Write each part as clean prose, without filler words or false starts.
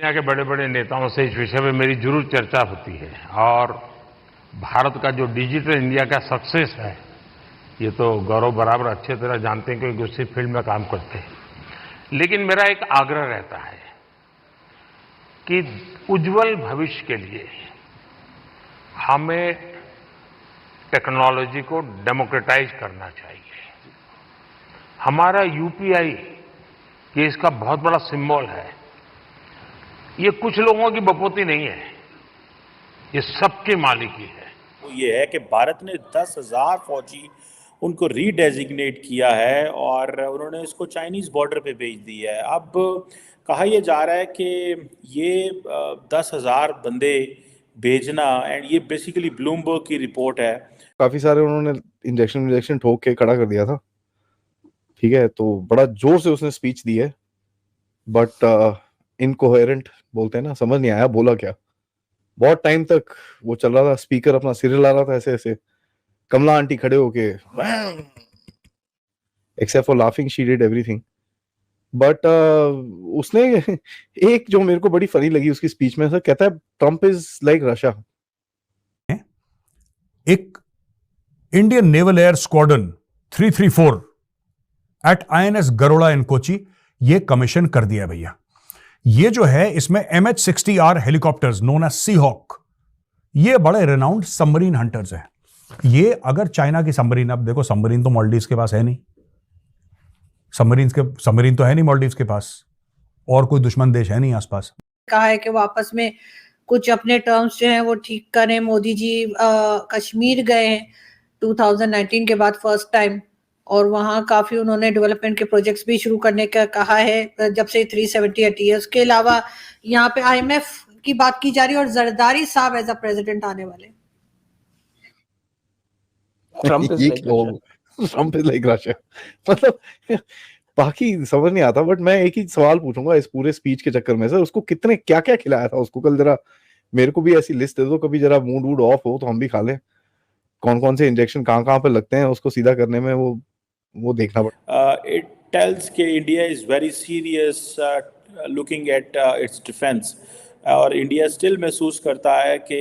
दुनिया के बड़े बड़े नेताओं से इस विषय में मेरी जरूर चर्चा होती है और भारत का जो डिजिटल इंडिया का सक्सेस है, ये तो गौरव बराबर अच्छे तरह जानते हैं क्योंकि उसी फील्ड में काम करते हैं। लेकिन मेरा एक आग्रह रहता है कि उज्जवल भविष्य के लिए हमें टेक्नोलॉजी को डेमोक्रेटाइज करना चाहिए। हमारा यूपीआई ये इसका बहुत बड़ा सिंबल है। ये कुछ लोगों की बपोती नहीं है, ये सबके मालिकी है। वो ये है कि भारत ने 10,000 फौजी उनको रीडेजिग्नेट किया है और उन्होंने इसको चाइनीज़ बॉर्डर पे भेज दिया है। अब कहा यह जा रहा है कि ये 10,000 बंदे भेजना, एंड ये बेसिकली ब्लूमबर्ग की रिपोर्ट है। काफी सारे उन्होंने इंजेक्शन ठोक के खड़ा कर दिया था, ठीक है, तो बड़ा जोर से उसने स्पीच दी है, बट इनकोहेरेंट बोलते हैं ना, समझ नहीं आया बोला क्या। बहुत टाइम तक वो चल रहा था, स्पीकर अपना सीरियल आ रहा था ऐसे ऐसे, कमला आंटी खड़े होके except for laughing she did everything. But उसने एक जो मेरे को बड़ी फनी लगी उसकी स्पीच में, सर कहता है ट्रम्प इज लाइक रशिया। एक Indian naval air squadron 334 at INS Garuda in Kochi ये कमीशन कर दिया भैया। ये जो है इसमें MH-60R हेलीकॉप्टर्स नोन एज सी हॉक, ये बड़े रेनाउंड सबमरीन हंटर्स हैं। ये अगर चाइना की सबमरीन, अब देखो सबमरीन तो मालदीव्स के पास है नहीं, सबमरीन तो है नहीं मालदीव्स के पास, और कोई दुश्मन देश है नहीं आसपास। कहा है कि वो आपस में कुछ अपने टर्म्स जो हैं वो ठीक करें। मोदी जी कश्मीर गए हैं 2019 के बाद फर्स्ट टाइम, और वहाँ काफी उन्होंने डेवलपमेंट के प्रोजेक्ट्स भी शुरू करने का कहा है जब से 370 हटी है। उसके अलावा यहाँ पे IMF की बात की जा रही है और जरदारी साहब एज अ प्रेसिडेंट आने वाले। Trump is like Russia. मतलब बाकी समझ नहीं आता, बट मैं एक ही सवाल पूछूंगा इस पूरे स्पीच के चक्कर में, सर उसको कितने क्या क्या खिलाया था उसको? कल जरा मेरे को भी ऐसी लिस्ट दे दो, कभी जरा मूड वूड ऑफ हो तो हम भी खा लें। कौन कौन से इंजेक्शन कहाँ पे लगते हैं उसको सीधा करने में, वो देखना पड़ता। इट टेल्स कि India is very serious looking at its defence, और इंडिया स्टिल महसूस करता है कि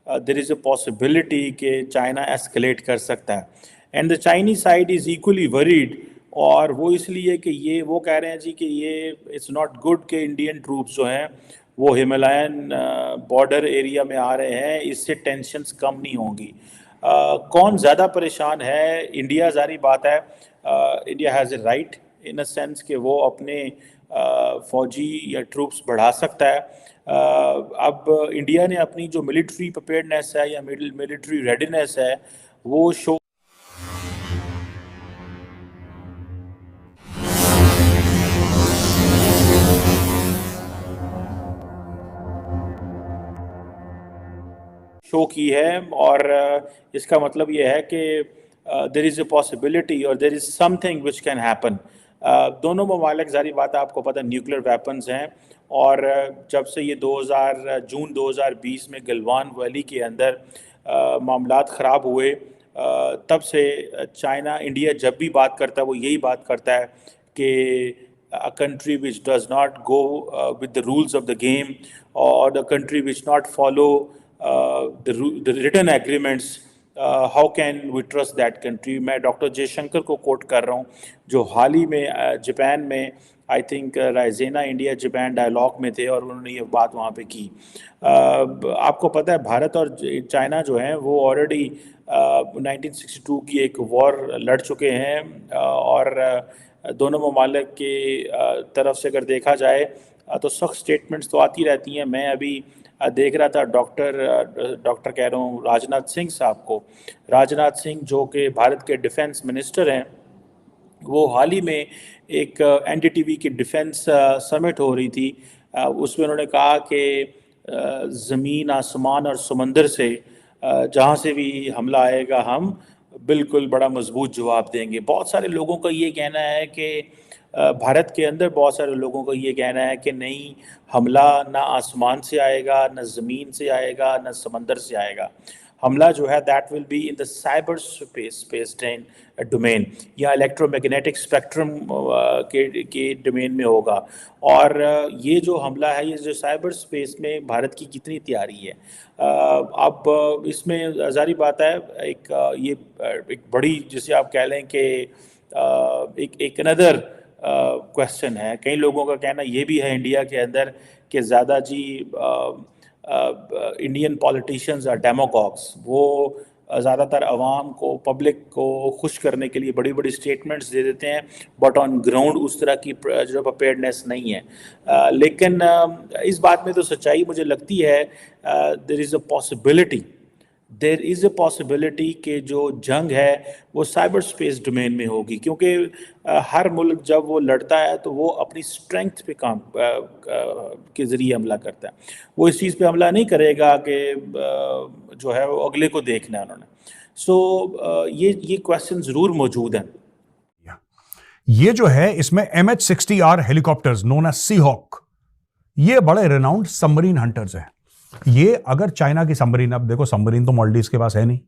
देयर इज अ पॉसिबिलिटी कि चाइना एस्केलेट कर सकता है, and the Chinese side is equally worried. और वो इसलिए कि ये वो कह रहे हैं जी कि ये इट्स नॉट गुड कि इंडियन ट्रूप्स जो हैं वो हिमालयन बॉर्डर एरिया में आ रहे हैं, इससे टेंशन्स कम नहीं होंगी। कौन ज़्यादा परेशान है? इंडिया, जारी बात है, India has a right in a sense कि वो अपने फौजी या ट्रूप्स बढ़ा सकता है। अब इंडिया ने अपनी जो मिलिट्री प्रिपेयर्डनेस है या मिलिट्री रेडीनेस है वो शो की है, और इसका मतलब ये है कि देयर इज़ अ पॉसिबिलिटी और there is something which can happen. दोनों ममालिक, जारी बात है, आपको पता है न्यूक्लियर वेपन्स हैं, और जब से ये जून 2020 में गलवान वैली के अंदर मामलात ख़राब हुए, तब से चाइना, इंडिया जब भी बात करता है वो यही बात करता है कि a country which does not go with the rules of the game, or the country which not follow the written agreements, how can we trust that country? मैं डॉक्टर जयशंकर को कोट कर रहा हूँ, जो हाल ही में जापान में I think Raisina India Japan dialogue में थे और उन्होंने ये बात वहाँ पे की। आपको पता है भारत और चाइना जो हैं वो ऑलरेडी 1962 की एक वॉर लड़ चुके हैं, और दोनों ममालिक के तरफ से अगर देखा जाए तो सख्त स्टेटमेंट्स तो आती रहती हैं। मैं अभी देख रहा था डॉक्टर कह रहा हूँ राजनाथ सिंह साहब को, राजनाथ सिंह जो कि भारत के डिफेंस मिनिस्टर हैं, वो हाल ही में एक NDTV की डिफेंस समिट हो रही थी, उसमें उन्होंने कहा कि ज़मीन, आसमान और समंदर से जहाँ से भी हमला आएगा हम बिल्कुल बड़ा मजबूत जवाब देंगे। बहुत सारे लोगों का ये कहना है कि भारत के अंदर बहुत सारे लोगों का ये कहना है कि नहीं, हमला ना आसमान से आएगा, ना ज़मीन से आएगा, ना समंदर से आएगा, हमला जो है that will be in the cyber space domain या इलेक्ट्रोमैग्नेटिक स्पेक्ट्रम के डोमेन में होगा। और ये जो हमला है ये जो साइबर स्पेस में भारत की कितनी तैयारी है। अब इसमें जारी बात है एक बड़ी जिसे आप कह लें कि एक अनदर क्वेश्चन है। कई लोगों का कहना ये भी है इंडिया के अंदर कि ज़्यादा जी इंडियन पॉलिटिशियंस और डेमोक्रेट्स वो ज़्यादातर आवाम को पब्लिक को खुश करने के लिए बड़ी बड़ी स्टेटमेंट्स दे देते हैं, बट ऑन ग्राउंड उस तरह की जो प्रिपेयर्डनेस नहीं है। लेकिन इस बात में तो सच्चाई मुझे लगती है देयर इज़ अ पॉसिबिलिटी कि जो जंग है वो साइबर स्पेस डोमेन में होगी, क्योंकि हर मुल्क जब वो लड़ता है तो वो अपनी स्ट्रेंथ पे काम के ज़रिए हमला करता है। वो इस चीज़ पे हमला नहीं करेगा कि जो है वो अगले को देखना है उन्होंने। सो ये क्वेश्चन ज़रूर मौजूद हैं। ये जो है इसमें MH-60R helicopters known as Seahawk, ये बड़े रेनाउंड सबमरीन हंटर्स हैं। ये अगर चाइना की सबमरीन, अब देखो सबमरीन तो मालदीव्स के पास है नहीं,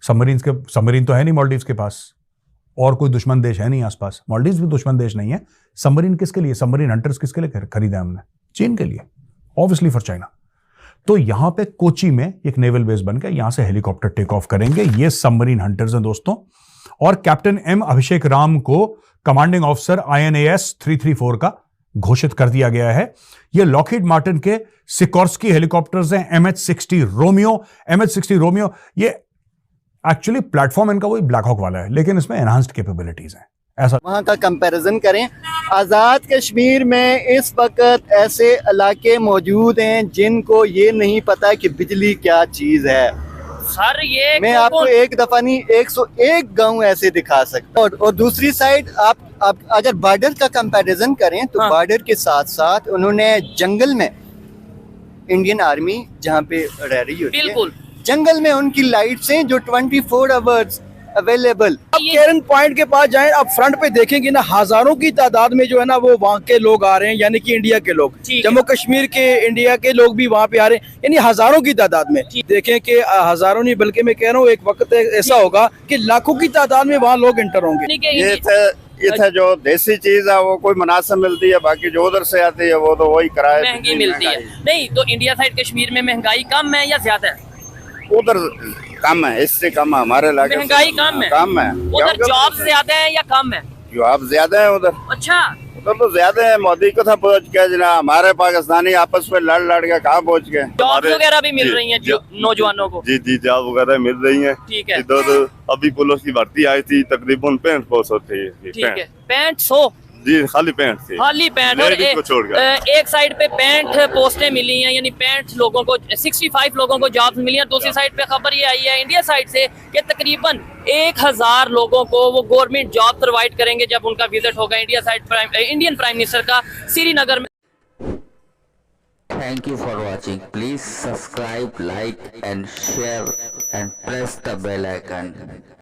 सबमरीन तो है नहीं मालदीव्स के पास, और कोई दुश्मन देश है नहीं आसपास, मालदीव्स भी दुश्मन देश नहीं है। सबमरीन किसके लिए, सबमरीन हंटर्स किसके लिए खरीदा है हमने? चीन के लिए, ऑब्वियसली फॉर चाइना। तो यहां पे कोची में एक नेवल बेस बन गया, यहां से हेलीकॉप्टर टेक ऑफ करेंगे। ये सबमरीन हंटर्स हैं दोस्तों, और कैप्टन M अभिषेक राम को कमांडिंग ऑफिसर INAS 334 का घोषित कर दिया गया है। ये लॉकहीड मार्टिन के सिकोर्स्की हेलीकॉप्टर्स हैं, MH-60 रोमियो। ये एक्चुअली प्लेटफॉर्म इनका वही ब्लैक हॉक वाला है, लेकिन इसमें एनहांस्ड कैपेबिलिटीज हैं। ऐसा वहाँ का कंपैरिजन करें, आज़ाद कश्मीर में इस वक्त ऐसे इलाके मौजूद हैं जिनको ये नहीं पता कि बिजली क्या चीज़ है। सर ये मैं आपको एक दफा नहीं 101 गांव ऐसे दिखा सकता हूं। और दूसरी साइड आप अगर बॉर्डर का कंपैरिजन करें तो बॉर्डर के साथ साथ उन्होंने जंगल में इंडियन आर्मी जहां पे रह रही होती है, जंगल में उनकी लाइट्स हैं जो 24 आवर्स अवेलेबल। अब केरन पॉइंट के पास जाएं, आप फ्रंट पे देखेंगे ना, हजारों की तादाद में जो है ना वो वहाँ के लोग आ रहे हैं, यानी कि इंडिया के लोग, जम्मू कश्मीर के इंडिया के लोग भी वहाँ पे आ रहे हैं, यानी हजारों की तादाद में। देखें कि हजारों नहीं बल्कि मैं कह रहा हूँ एक वक्त ऐसा होगा कि लाखों की तादाद में वहाँ लोग एंटर होंगे। ये था जो देसी चीज है वो कोई मुनासिब मिलती है, बाकी जो उधर से आती है वो तो वही किराए महंगी मिलती है। नहीं तो इंडिया साइड कश्मीर में महंगाई कम है या ज्यादा है? उधर कम है, इससे कम है। हमारे इलाके महंगाई कम है। उधर जॉब ज्यादा है या कम है? जॉब ज्यादा है उधर। अच्छा, उधर तो ज्यादा है। मोदी को था पहुँच गया जना, हमारे पाकिस्तानी आपस में लड़ के कहाँ पहुँच गए। जॉब वगैरह भी मिल रही है नौजवानों को? जी जॉब वगैरह मिल रही है। ठीक है। अभी पुलिस की भर्ती आई थी, तकरीबन 65 पोस्ट होती है। ठीक है, 65 जी, खाली 65 खाली 65 और एक साइड पे 65 पोस्टें मिली हैं, यानी 65 लोगों को 65 लोगों को जॉब्स मिली हैं। दूसरी साइड पे खबर ये आई है इंडिया साइड से कि तकरीबन 1000 लोगों को वो गवर्नमेंट जॉब प्रोवाइड करेंगे जब उनका विजिट होगा India side Indian prime minister का श्रीनगर में। Thank you for watching. Please subscribe, like and share and press the bell icon.